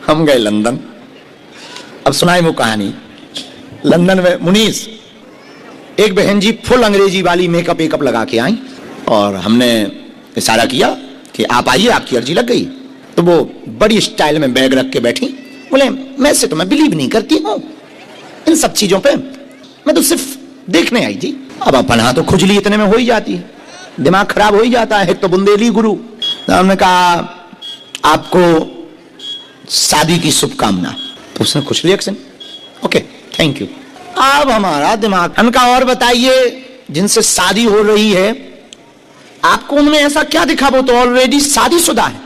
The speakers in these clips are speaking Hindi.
हम गए लंदन। अब सुनाई वो कहानी। लंदन में मुनीस एक बहन जी फुल अंग्रेजी वाली मेकअप वेकअप लगा के आई और हमने इशारा किया कि आप आइए, आपकी अर्जी लग गई। तो वो बड़ी स्टाइल में बैग रख के बैठी, बोले मैं से तो मैं बिलीव नहीं करती हूँ इन सब चीजों पे, मैं तो सिर्फ देखने आई थी। अब अपना तो खुजली इतने में हो ही जाती है, दिमाग खराब हो ही जाता है, तो बुंदेली गुरु। तो हमने कहा आपको शादी की शुभकामना। तो उसने खुजली एक्शन, ओके थैंक यू। अब हमारा दिमाग, उनका और बताइए जिनसे शादी हो रही है आपको उनमें ऐसा क्या दिखा, वो तो ऑलरेडी शादीशुदा है।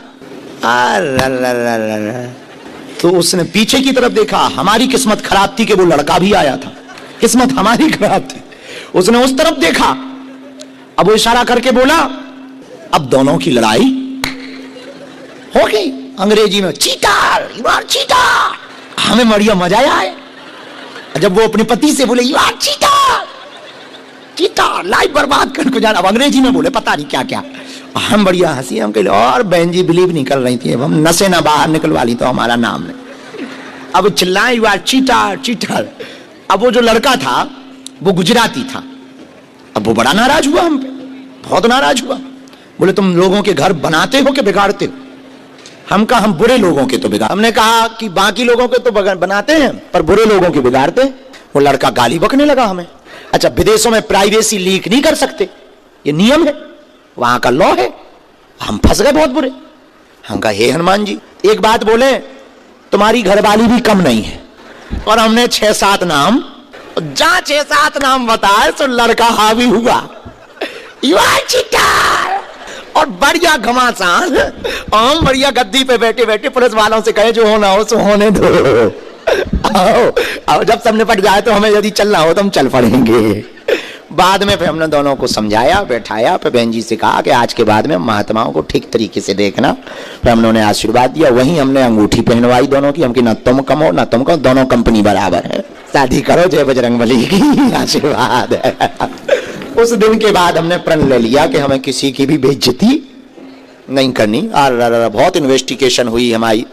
तो उसने पीछे की तरफ देखा, हमारी किस्मत खराब थी कि वो लड़का भी आया था, किस्मत हमारी खराब थी। उसने उस तरफ देखा, अब वो इशारा करके बोला अब दोनों की लड़ाई हो गई अंग्रेजी में, चीटर यू आर चीटर। हमें बढ़िया मजा आया जब वो अपने पति से बोले you are cheater, cheater life बर्बाद कर को जाना। अब अंग्रेजी में बोले पता नहीं क्या क्या, हम बढ़िया हंसी। हम कहे और बहन जी बिलीव नहीं कर रही थी, अब हम नशे ना बाहर निकलवा ली तो हमारा नाम नहीं। अब चिल्लाए यू आर चीटर चीटर। अब वो जो लड़का था वो गुजराती था, अब वो बड़ा नाराज हुआ हम पे, बहुत नाराज हुआ। बोले तुम लोगों के घर बनाते हो कि बिगाड़ते हो? हम कहा हम बुरे लोगों के तो बिगाड़, हमने कहा कि बाकी लोगों के तो बनाते हैं पर बुरे लोगों के बिगाड़ते। वो लड़का गाली बकने लगा हमें। अच्छा विदेशों में प्राइवेसी लीक नहीं कर सकते, ये नियम है, वहां का लॉ है। हम फंस गए बहुत बुरे। हम कहा हे हनुमान जी एक बात बोले, तुम्हारी घरवाली भी कम नहीं है। और हमने 6-7 नाम, जहां 6-7 नाम बताए तो लड़का हावी हुआ, यू आर चीटर। और बढ़िया घमासान, हम बढ़िया गद्दी पे बैठे बैठे पुलिस वालों से कहे जो होना हो सो होने दो, आओ जब सब निपट जाए तो हमें यदि चलना हो तो हम चल पड़ेंगे। बाद में फिर हमने दोनों को समझाया, बैठाया, फिर बहन जी से कहा कि आज के बाद में महात्माओं को ठीक तरीके से देखना। फिर हमने उन्हें आशीर्वाद दिया, वहीं हमने अंगूठी पहनवाई दोनों की, हमकी ना तुम कम हो ना तुम कम, दोनों कंपनी बराबर है, शादी करो, जय बजरंगबली की आशीर्वाद है। उस दिन के बाद हमने प्रण ले लिया कि हमें किसी की भी बेइज्जती नहीं करनी। और बहुत इन्वेस्टिगेशन हुई हमारी।